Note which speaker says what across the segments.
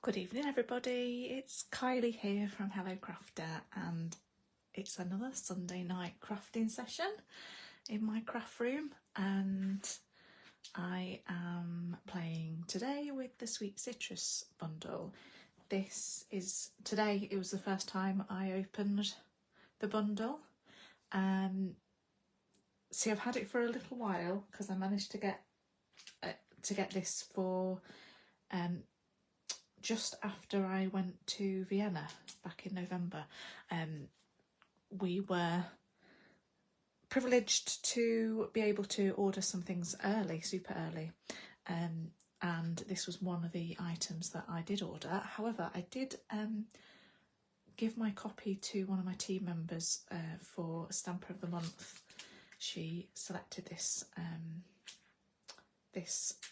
Speaker 1: Good evening everybody, it's Kylie here from Hello Crafter, and it's another Sunday night crafting session in my craft room, and I am playing today with the Sweet Citrus bundle. Today it was the first time I opened the bundle. See, I've had it for a little while because I managed to get this for just after I went to Vienna back in November. We were privileged to be able to order some things early, super early, and this was one of the items that I did order. However, I did give my copy to one of my team members for Stamper of the Month. She selected this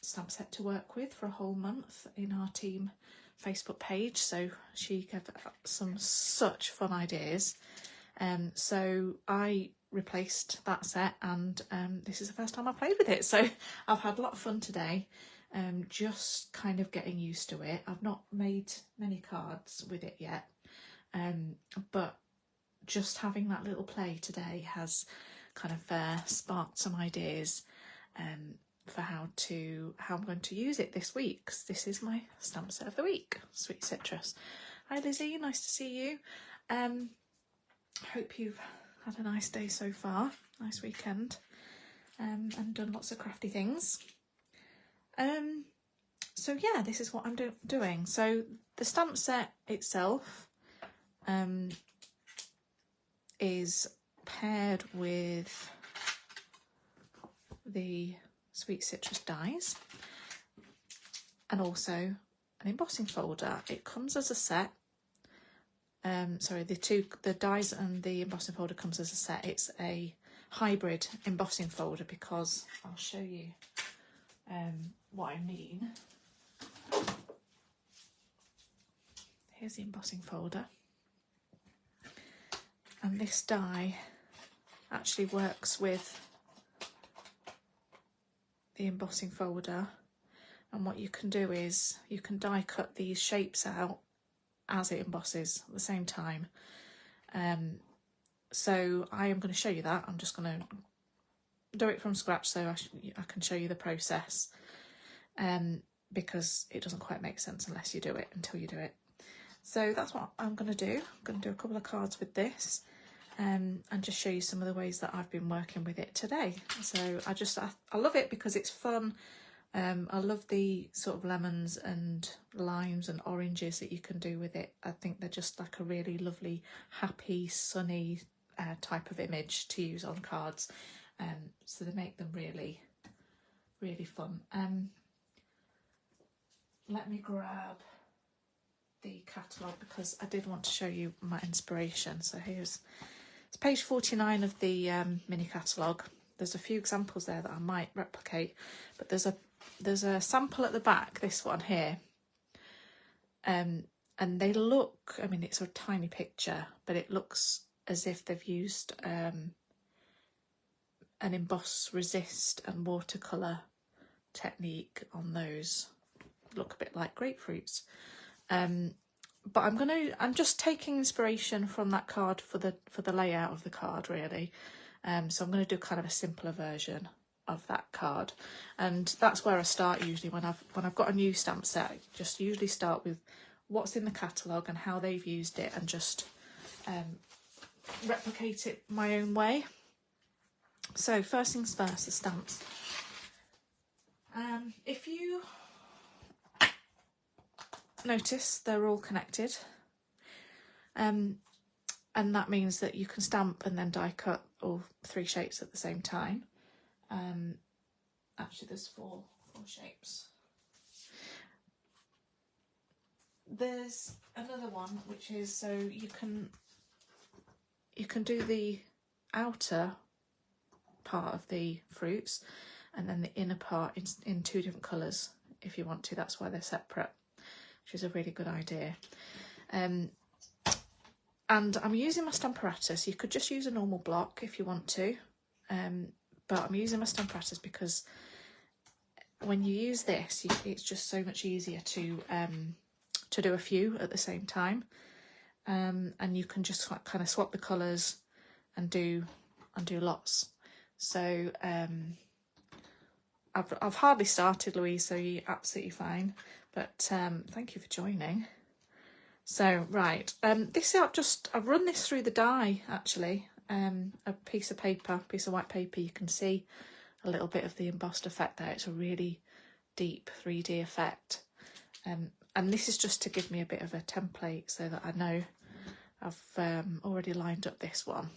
Speaker 1: stamp set to work with for a whole month in our team Facebook page, so she gave some such fun ideas. So I replaced that set, and this is the first time I played with it, so I've had a lot of fun today, just kind of getting used to it. I've not made many cards with it yet, but just having that little play today has kind of sparked some ideas for how I'm going to use it this week, because this is my stamp set of the week, Sweet Citrus. Hi Lizzie, nice to see you. Hope you've had a nice day so far, nice weekend, and done lots of crafty things. So yeah, this is what I'm doing. So the stamp set itself is paired with the Sweet Citrus dies and also an embossing folder. It comes as a set. The dies and the embossing folder comes as a set. It's a hybrid embossing folder because I'll show you what I mean. Here's the embossing folder, and this die actually works with the embossing folder, and what you can do is you can die cut these shapes out as it embosses at the same time. So I am going to show you that. I'm just going to do it from scratch so I can show you the process, because it doesn't quite make sense until you do it. So that's what I'm going to do. I'm going to do a couple of cards with this, and just show you some of the ways that I've been working with it today. So I love it because it's fun. I love the sort of lemons and limes and oranges that you can do with it. I think they're just like a really lovely, happy, sunny type of image to use on cards. So they make them really, really fun. Let me grab the catalogue because I did want to show you my inspiration. So it's page 49 of the mini catalogue. There's a few examples there that I might replicate, but there's a sample at the back, this one here, and they look, I mean, it's a tiny picture, but it looks as if they've used an emboss, resist and watercolour technique on those. Look a bit like grapefruits. But I'm just taking inspiration from that card for the layout of the card, really. So I'm going to do kind of a simpler version of that card, and that's where I start usually when I've got a new stamp set. I just usually start with what's in the catalogue and how they've used it, and just replicate it my own way. So first things first, the stamps. If you notice, they're all connected, and that means that you can stamp and then die cut all three shapes at the same time. Actually there's four shapes. There's another one which is, so you can do the outer part of the fruits and then the inner part in two different colours if you want to. That's why they're separate, which is a really good idea. And I'm using my Stamparatus. You could just use a normal block if you want to, but I'm using my Stamparatus because when you use this, it's just so much easier to to do a few at the same time, and you can just kind of swap the colours and do lots. So I've hardly started, Louise, so you're absolutely fine. But thank you for joining. So right, I've run this through the die actually. A piece of white paper. You can see a little bit of the embossed effect there. It's a really deep 3D effect. And this is just to give me a bit of a template so that I know I've already lined up this one,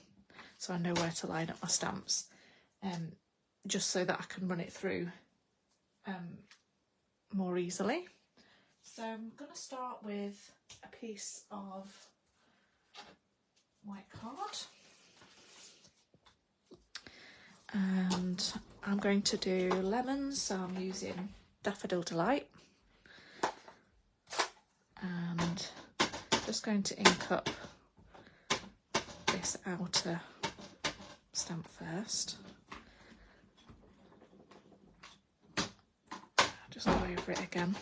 Speaker 1: so I know where to line up my stamps, just so that I can run it through more easily. So I'm going to start with a piece of white card, and I'm going to do lemons, so I'm using Daffodil Delight, and just going to ink up this outer stamp first. Just go over it again.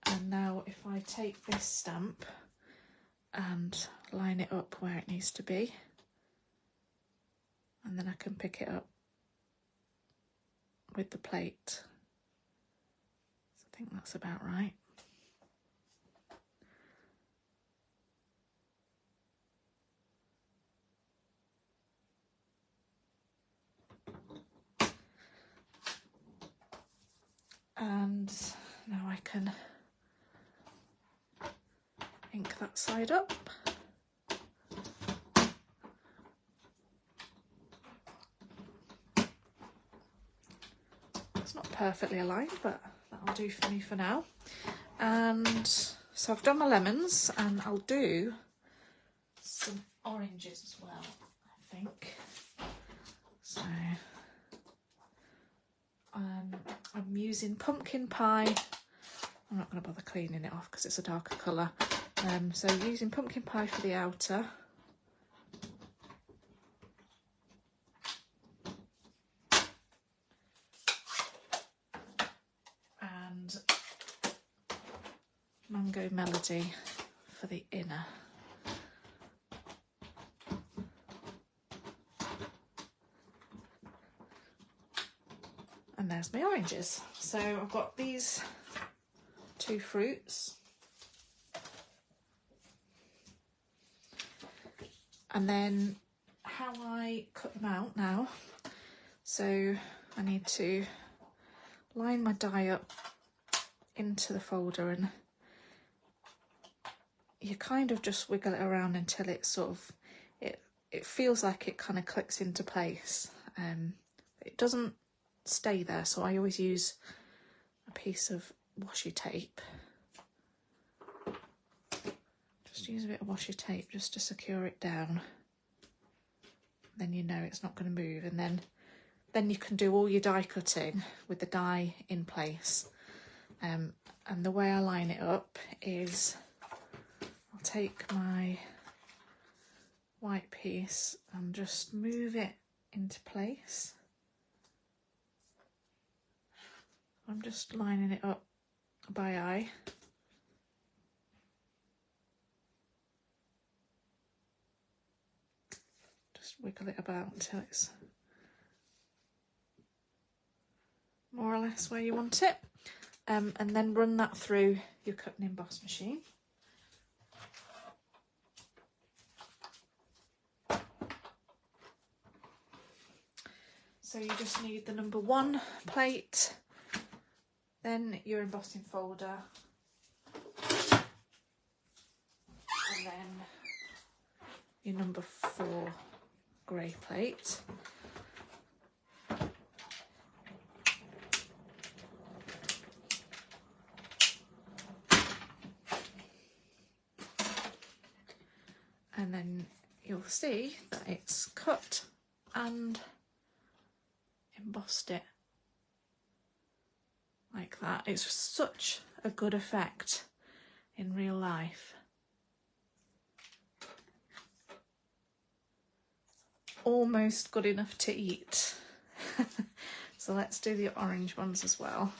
Speaker 1: And now if I take this stamp and line it up where it needs to be, and then I can pick it up with the plate. So I think that's about right. And now I can ink that side up. It's not perfectly aligned, but that'll do for me for now. And so I've done my lemons, and I'll do some oranges as well, I think. So I'm using pumpkin pie. I'm not going to bother cleaning it off because it's a darker colour. So using pumpkin pie for the outer. And Mango Melody for the inner. And there's my oranges. So I've got these two fruits. And then how I cut them out now. So I need to line my die up into the folder, and you kind of just wiggle it around until it sort of, it feels like it kind of clicks into place. It doesn't stay there, so I always use a piece of washi tape. Just use a bit of washi tape just to secure it down. Then you know it's not going to move, and then you can do all your die cutting with the die in place. And the way I line it up is I'll take my white piece and just move it into place. I'm just lining it up by eye. Just wiggle it about until it's more or less where you want it. And then run that through your cut and emboss machine. So you just need the number 1 plate, then your embossing folder, and then your number 4 grey plate. And then you'll see that it's cut and embossed it like that. It's such a good effect in real life. Almost good enough to eat. So let's do the orange ones as well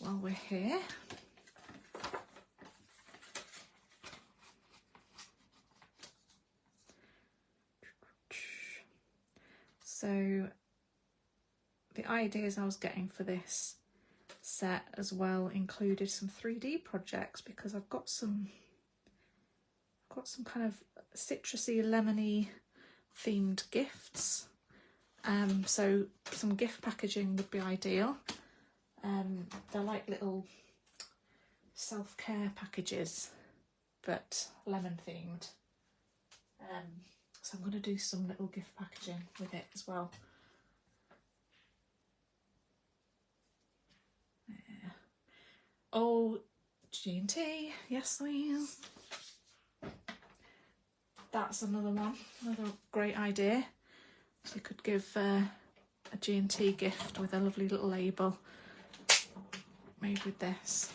Speaker 1: while we're here. So the ideas I was getting for this set as well included some 3D projects, because I've got some kind of citrusy, lemony themed gifts. So some gift packaging would be ideal. They're like little self-care packages, but lemon themed. So I'm going to do some little gift packaging with it as well. Yeah. Oh, G&T, yes please. That's another one, another great idea. So you could give a G&T gift with a lovely little label made with this.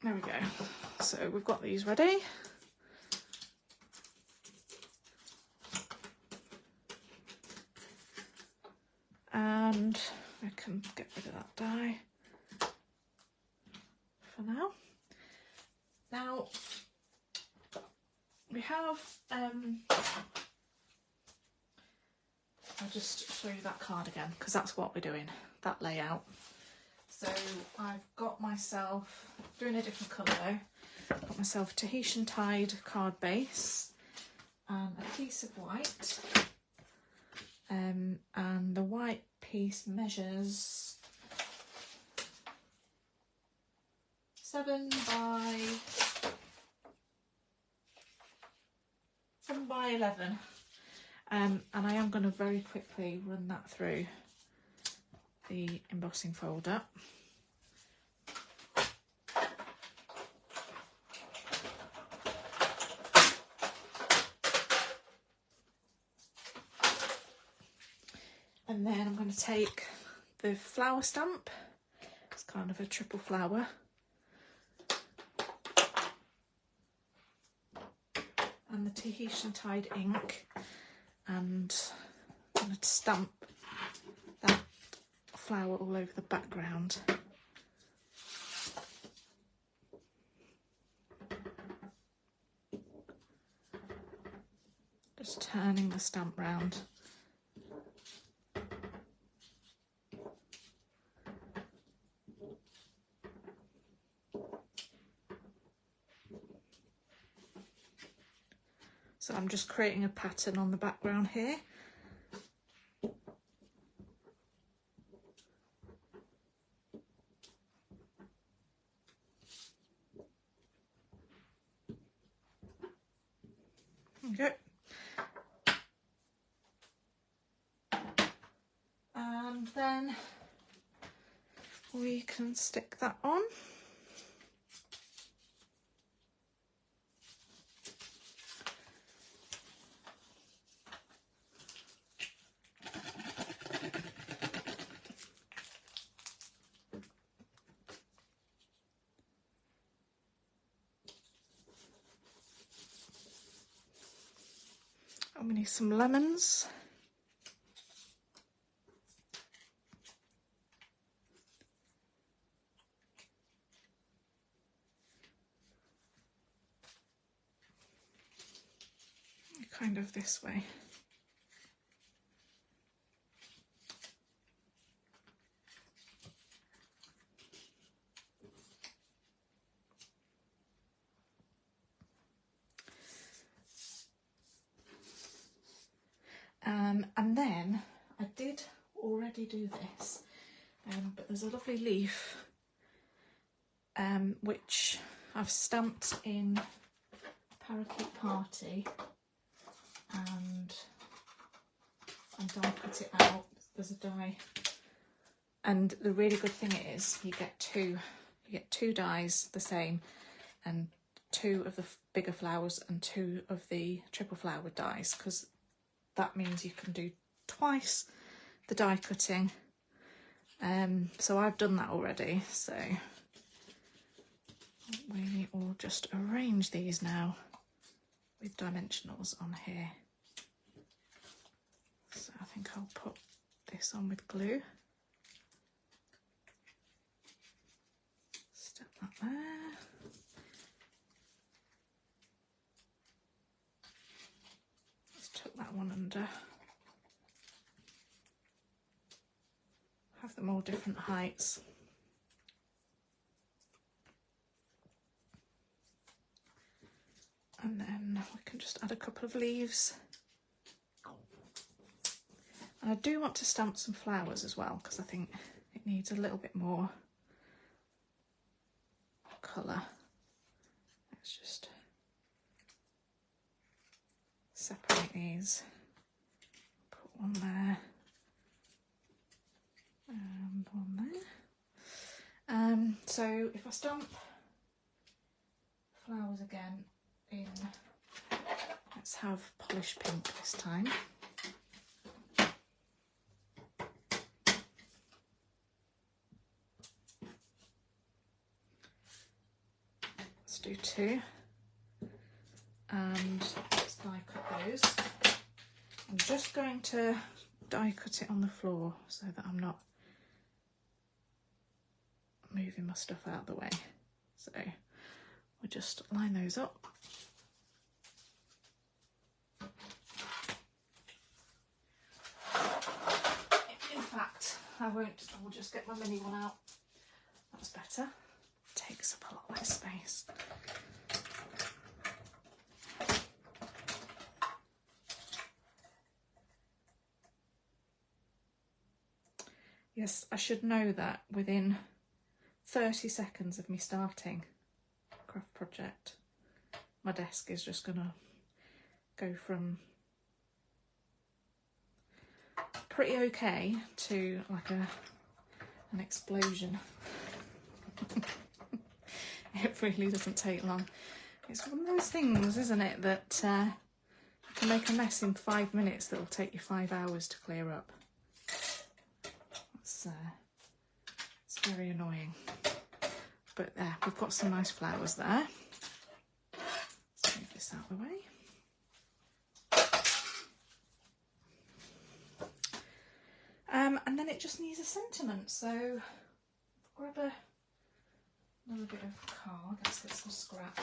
Speaker 1: There we go. So we've got these ready. And I can get rid of that die for now. Now we have, I'll just show you that card again, because that's what we're doing, that layout. So I've got myself, doing a different colour though, got myself Tahitian tied card base and a piece of white, and the white piece measures 7 by 11, and I am going to very quickly run that through the embossing folder. And then I'm going to take the flower stamp, it's kind of a triple flower, and the Tahitian tied ink, and I'm going to stamp that flower all over the background. Just turning the stamp round. So I'm just creating a pattern on the background here. Okay. And then we can stick that on. And we need some lemons. Kind of this way. And then I did already do this, but there's a lovely leaf which I've stamped in Parakeet Party, and die cut it out. There's a die, and the really good thing is you get two dies the same, and 2 of the bigger flowers and 2 of the triple flower dies, because that means you can do twice the die cutting. So I've done that already, so we will just arrange these now with dimensionals on here. I'll put this on with glue. Stick that there. Let's tuck that one under. Have them all different heights. And then we can just add a couple of leaves. And I do want to stamp some flowers as well, because I think it needs a little bit more colour. Let's just separate these. Put one there and one there. So if I stamp flowers again in, let's have polished pink this time. Let's do 2, and let's die cut those. I'm just going to die cut it on the floor so that I'm not moving my stuff out of the way. So we'll just line those up. In fact, I won't, I will just get my mini one out. That's better. Takes up a lot less space. Yes, I should know that within 30 seconds of me starting a craft project, my desk is just gonna go from pretty okay to like an explosion. It really doesn't take long. It's one of those things, isn't it, that you can make a mess in 5 minutes that will take you 5 hours to clear up. It's very annoying. But there, we've got some nice flowers there. Let's move this out of the way. And then it just needs a sentiment. So grab another bit of card. Let's get some scrap.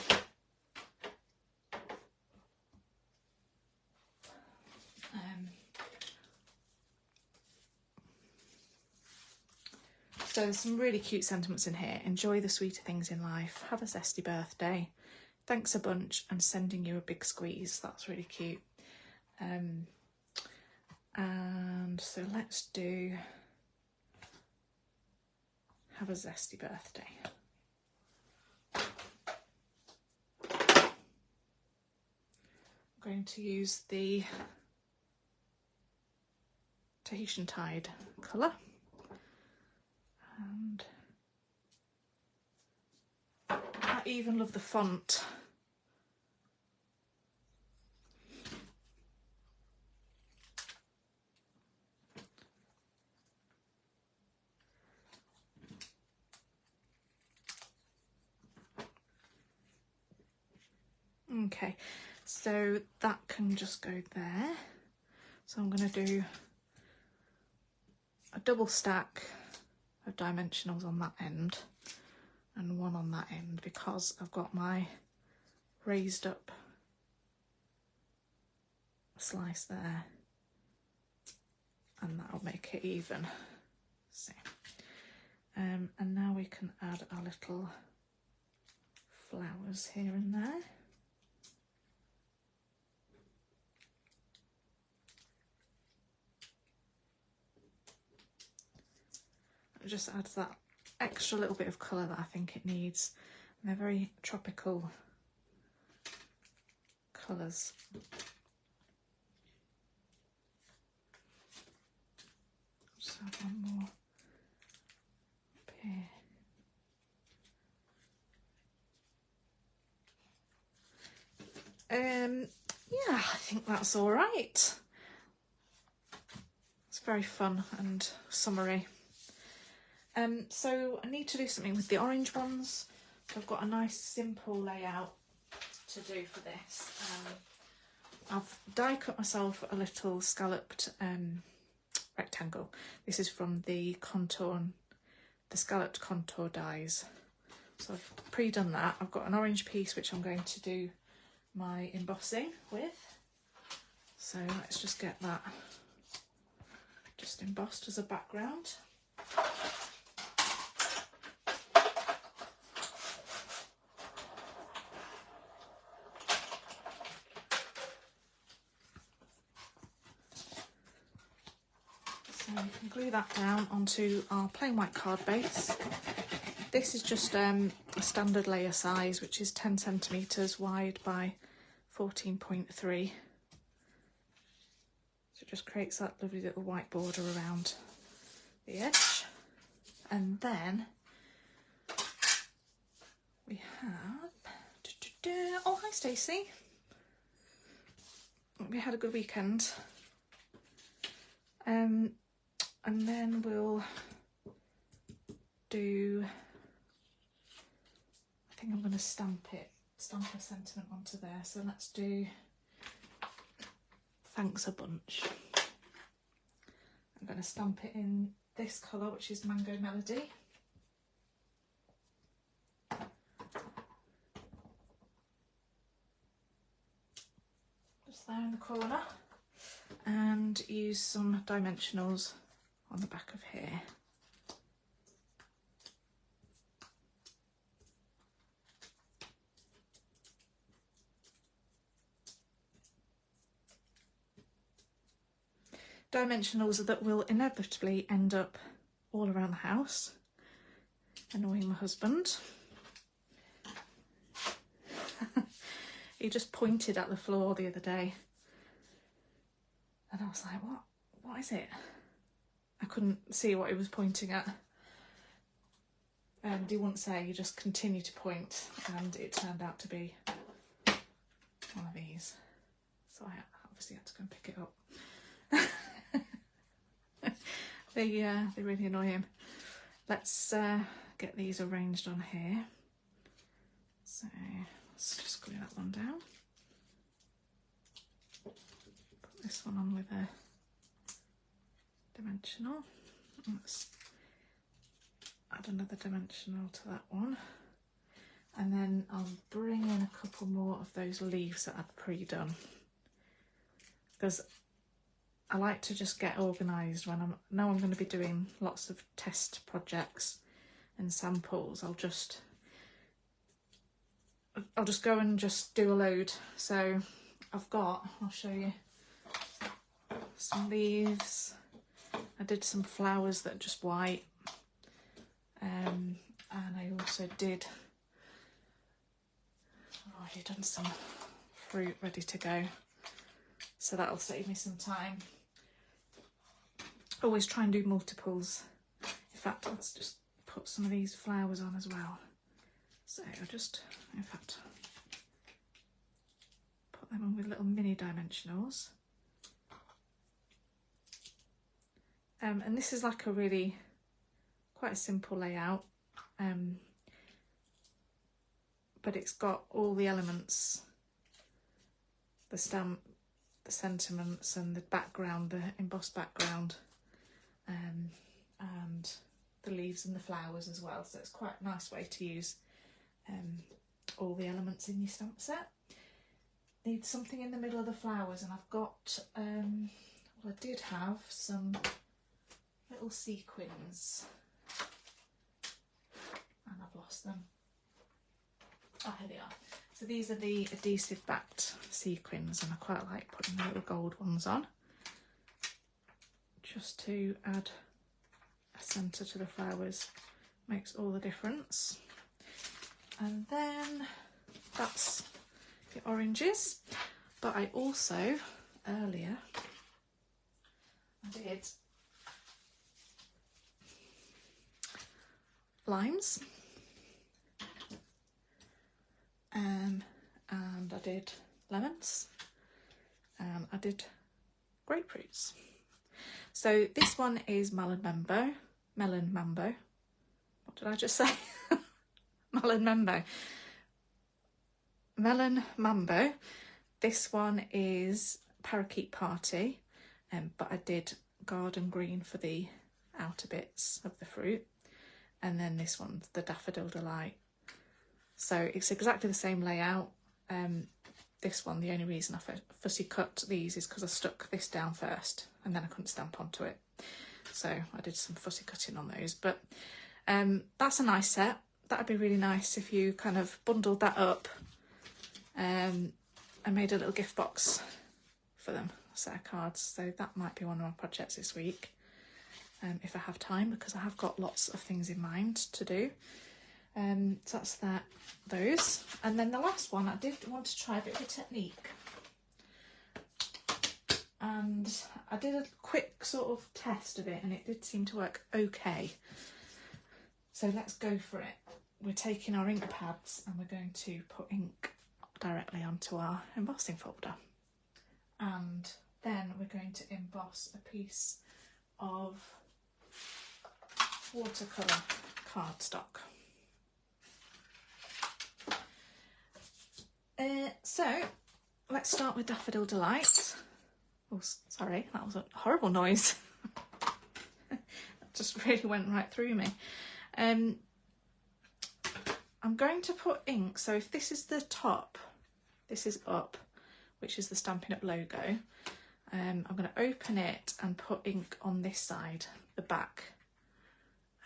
Speaker 1: So there's some really cute sentiments in here. Enjoy the sweeter things in life. Have a zesty birthday. Thanks a bunch, and sending you a big squeeze. That's really cute. And so let's do have a zesty birthday. I'm going to use the Tahitian Tide colour. And I even love the font. Okay, so that can just go there. So I'm going to do a double stack of dimensionals on that end and one on that end, because I've got my raised up slice there, and that'll make it even. So, and now we can add our little flowers here and there. It just adds that extra little bit of colour that I think it needs. And they're very tropical colours. Just add one more up here. Yeah, I think that's all right. It's very fun and summery. So I need to do something with the orange ones. So I've got a nice simple layout to do for this. I've die cut myself a little scalloped rectangle. This is from the contour, the scalloped contour dies. So I've pre-done that. I've got an orange piece which I'm going to do my embossing with. So let's just get that just embossed as a background. So we can glue that down onto our plain white card base. This is just a standard layer size, which is 10 centimetres wide by 14.3. So it just creates that lovely little white border around the edge. And then we have, oh hi Stacey. We had a good weekend. And then we'll do, I think I'm going to stamp a sentiment onto there. So let's do thanks a bunch. I'm going to stamp it in this colour, which is Mango Melody. Just there in the corner. And use some dimensionals on the back of here. Dimensionals that will inevitably end up all around the house, annoying my husband. He just pointed at the floor the other day and I was like, what is it? I couldn't see what he was pointing at. And he wouldn't say, he just continued to point, and it turned out to be one of these. So I obviously had to go and pick it up. They really annoy him. Let's get these arranged on here. So let's just glue that one down. Put this one on with a dimensional. Let's add another dimensional to that one. And then I'll bring in a couple more of those leaves that I've pre-done, because I like to just get organised when I know I'm going to be doing lots of test projects and samples. I'll just go and just do a load. So I've got, I'll show you, some leaves. I did some flowers that are just white, and I also did, I've already done some fruit ready to go, so that'll save me some time. Always try and do multiples. In fact, let's just put some of these flowers on as well. So I'll just, in fact, put them on with little mini dimensionals. And this is like a really quite a simple layout, but it's got all the elements, the stamp, the sentiments, and the background, the embossed background, and the leaves and the flowers as well. So it's quite a nice way to use all the elements in your stamp set. Need something in the middle of the flowers, and I've got, well, I did have some little sequins, and I've lost them. Oh, here they are. So these are the adhesive backed sequins, and I quite like putting the little gold ones on, just to add a centre to the flowers. Makes all the difference. And then that's the oranges, but I also, earlier, I did limes, and I did lemons, and I did grapefruits. So this one is melon mambo. What did I just say? Melon mambo. This one is parakeet party, but I did garden green for the outer bits of the fruit, and then this one's the Daffodil Delight. So it's exactly the same layout. This one, the only reason I fussy cut these is because I stuck this down first and then I couldn't stamp onto it. So I did some fussy cutting on those, but that's a nice set. That'd be really nice if you kind of bundled that up and made a little gift box for them, a set of cards. So that might be one of my projects this week, if I have time, because I have got lots of things in mind to do. So that's those. And then the last one, I did want to try a bit of a technique. And I did a quick sort of test of it and it did seem to work okay. So let's go for it. We're taking our ink pads and we're going to put ink directly onto our embossing folder. And then we're going to emboss a piece of watercolour cardstock. So let's start with Daffodil Delight. Oh, sorry, that was a horrible noise. That just really went right through me. I'm going to put ink, so if this is the top, this is up, which is the Stampin' Up logo. I'm going to open it and put ink on this side, the back.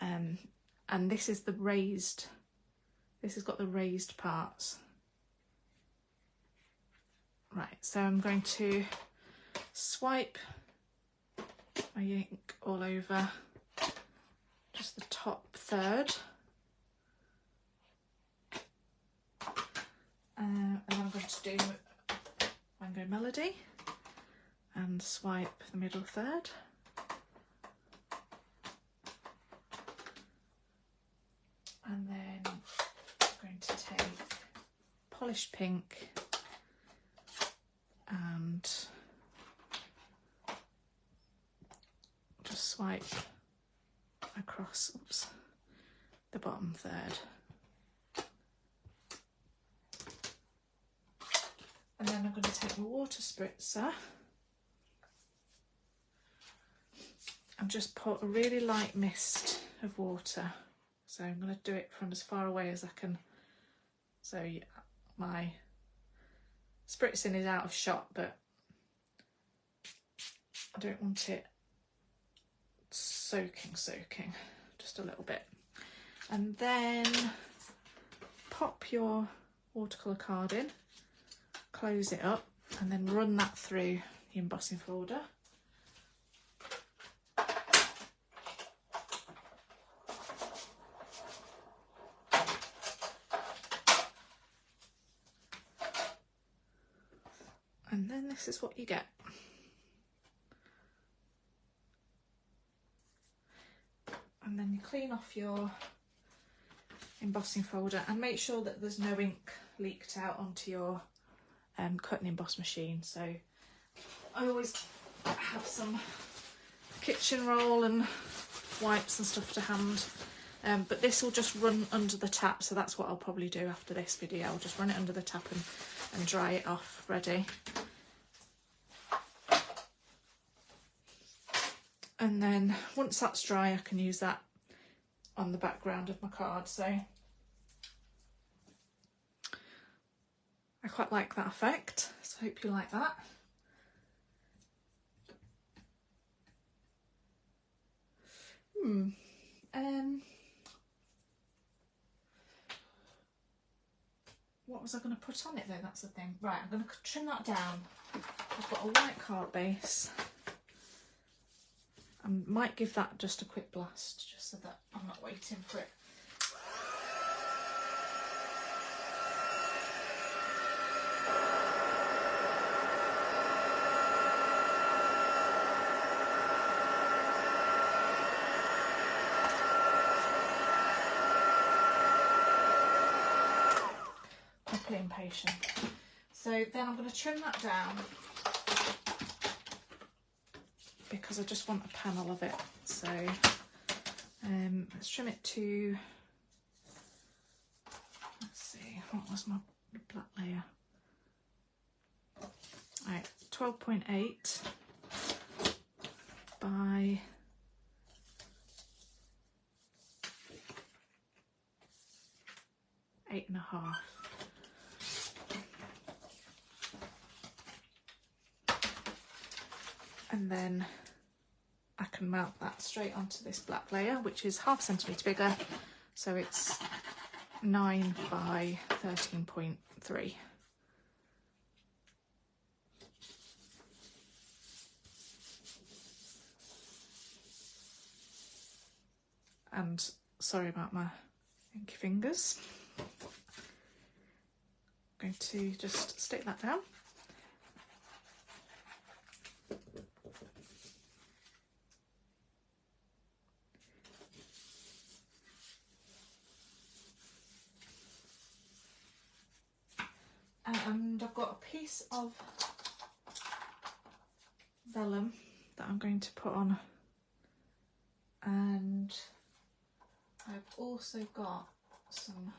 Speaker 1: And this is the raised, this has got the raised parts. Right, so I'm going to swipe my ink all over just the top third. And then I'm going to do Mango Melody and swipe the middle third. And then I'm going to take Polished Pink and just swipe across, oops, the bottom third. And then I'm going to take my water spritzer and just put a really light mist of water. So I'm going to do it from as far away as I can. So yeah, my spritzing is out of shot, but I don't want it soaking, just a little bit. And then pop your watercolour card in, close it up, and then run that through the embossing folder. And then this is what you get. And then you clean off your embossing folder and make sure that there's no ink leaked out onto your cut and emboss machine. So I always have some kitchen roll and wipes and stuff to hand, but this will just run under the tap, so that's what I'll probably do after this video. I'll just run it under the tap and dry it off ready. And then once that's dry, I can use that on the background of my card. So I quite like that effect, so I hope you like that. What was I going to put on it though? That's the thing. Right, I'm going to trim that down. I've got a white card base. I might give that just a quick blast, just so that I'm not waiting for it. Properly impatient. So then I'm going to trim that down, because I just want a panel of it. So let's trim it to, let's see, what was my black layer? Right, 12.8 by And then I can mount that straight onto this black layer, which is ½ centimetre bigger, so it's 9 by 13.3. And sorry about my inky fingers. I'm going to just stick that down. And I've got a piece of vellum that I'm going to put on, and I've also got some,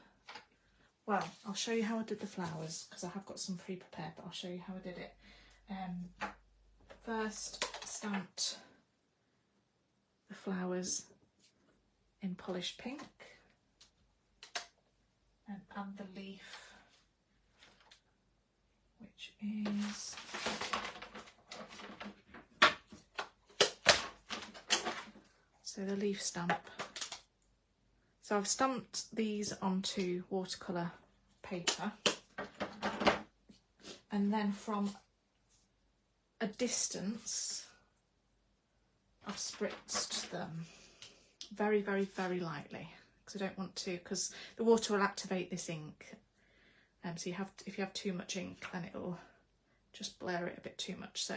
Speaker 1: well, I'll show you how I did the flowers because I have got some pre-prepared, but I'll show you how I did it. First stamped the flowers in polished pink and the leaf, which is so the leaf stamp. So I've stamped these onto watercolour paper, and then from a distance I've spritzed them very, very, very lightly because I don't want to, because the water will activate this ink. So if you have too much ink, then it'll just blur it a bit too much. So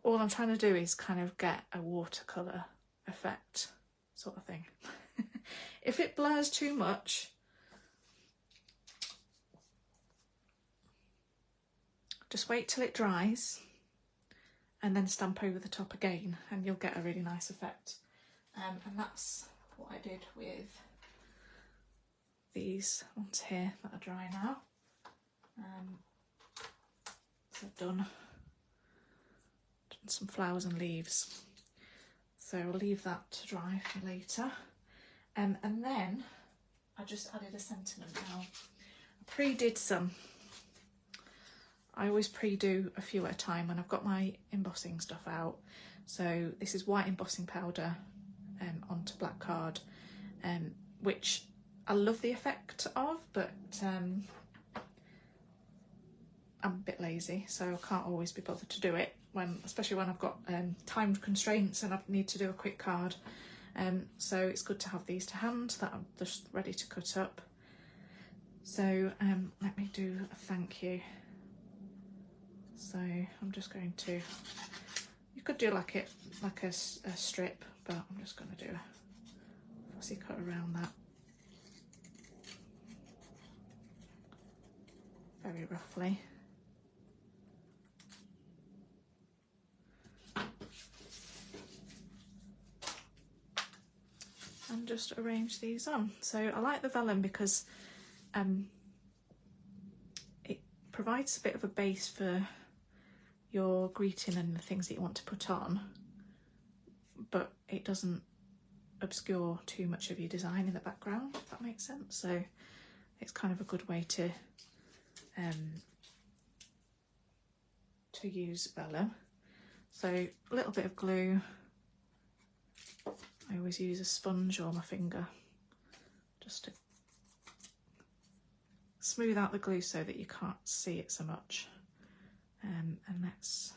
Speaker 1: all I'm trying to do is kind of get a watercolour effect sort of thing. If it blurs too much, just wait till it dries and then stamp over the top again and you'll get a really nice effect. And that's what I did with these ones here that are dry now. So I've done some flowers and leaves, so I'll leave that to dry for later. And then I just added a sentiment now. I pre-did some. I always pre-do a few at a time when I've got my embossing stuff out. So this is white embossing powder onto black card, which I love the effect of, but I'm a bit lazy, so I can't always be bothered to do it, especially when I've got time constraints and I need to do a quick card. So it's good to have these to hand that I'm just ready to cut up. So let me do a thank you. So I'm just going to, you could do like a strip, but I'm just going to do a fussy cut around that. Very roughly. And just arrange these on. So I like the vellum because it provides a bit of a base for your greeting and the things that you want to put on, but it doesn't obscure too much of your design in the background, if that makes sense. So it's kind of a good way to use vellum. So a little bit of glue. I always use a sponge or my finger just to smooth out the glue so that you can't see it so much. And let's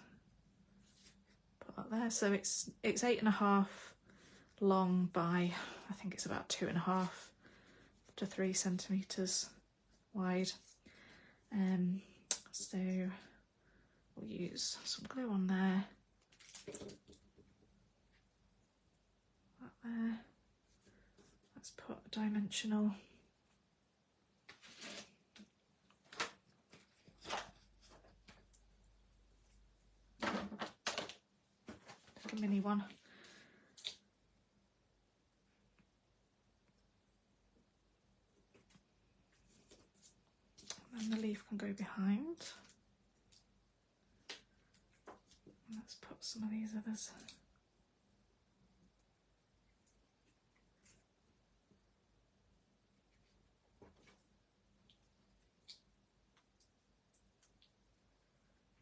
Speaker 1: put that there. So it's 8.5 long by, I think it's about 2.5 to 3 centimetres wide. So we'll use some glue on there. That there. Let's put a dimensional. Take a mini one. And the leaf can go behind. Let's put some of these others.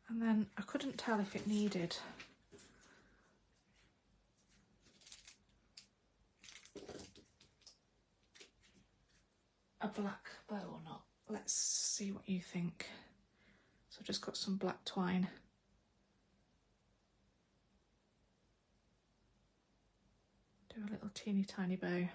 Speaker 1: And then I couldn't tell if it needed a black bow or not. Let's see what you think. So I've just got some black twine. Do a little teeny tiny bow.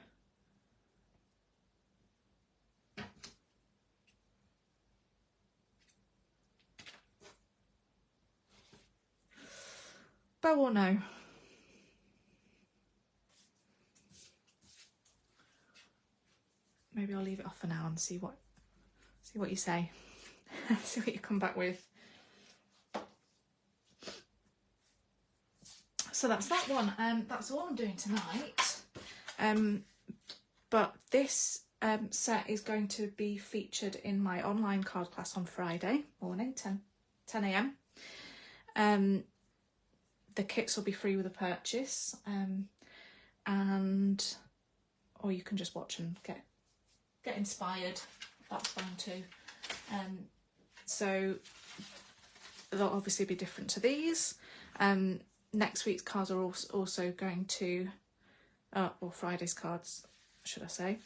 Speaker 1: Bow or no? Maybe I'll leave it off for now and see what you say. See what you come back with. So that's that one. That's all I'm doing tonight. But this set is going to be featured in my online card class on Friday morning, 10 a.m. The kits will be free with a purchase, or you can just watch and get inspired. That's fine too. So they'll obviously be different to these. Next week's cards are also going to, or Friday's cards, should I say,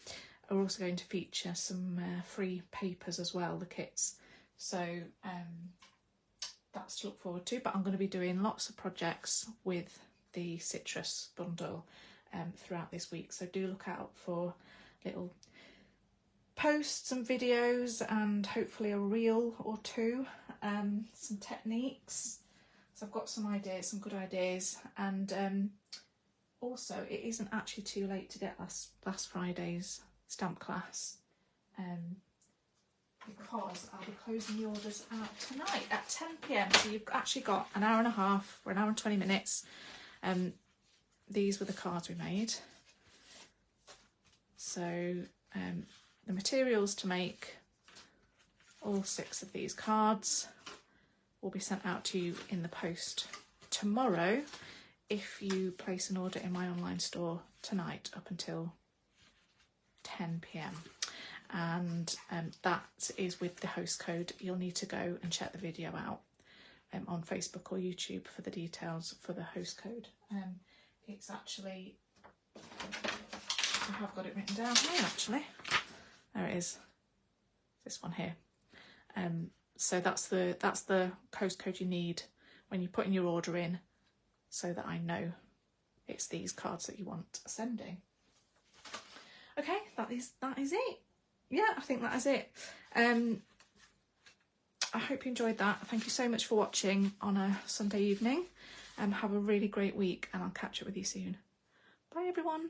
Speaker 1: are also going to feature some free papers as well, the kits. So that's to look forward to, but I'm going to be doing lots of projects with the citrus bundle throughout this week, so do look out for little posts and videos and hopefully a reel or two, some techniques. So I've got some ideas, some good ideas, and also it isn't actually too late to get last Friday's stamp class, because I'll be closing the orders out tonight at 10 p.m. So you've actually got an hour and a half, or an hour and 20 minutes. These were the cards we made. So the materials to make all 6 of these cards will be sent out to you in the post tomorrow if you place an order in my online store tonight up until 10 p.m. and that is with the host code. You'll need to go and check the video out on Facebook or YouTube for the details for the host code. It's actually, I have got it written down here actually. There it is, this one here. So that's the host code you need when you're putting your order in, so that I know it's these cards that you want sending. Okay, that is it. Yeah, I think that is it. I hope you enjoyed that. Thank you so much for watching on a Sunday evening, and have a really great week, and I'll catch up with you soon. Bye everyone.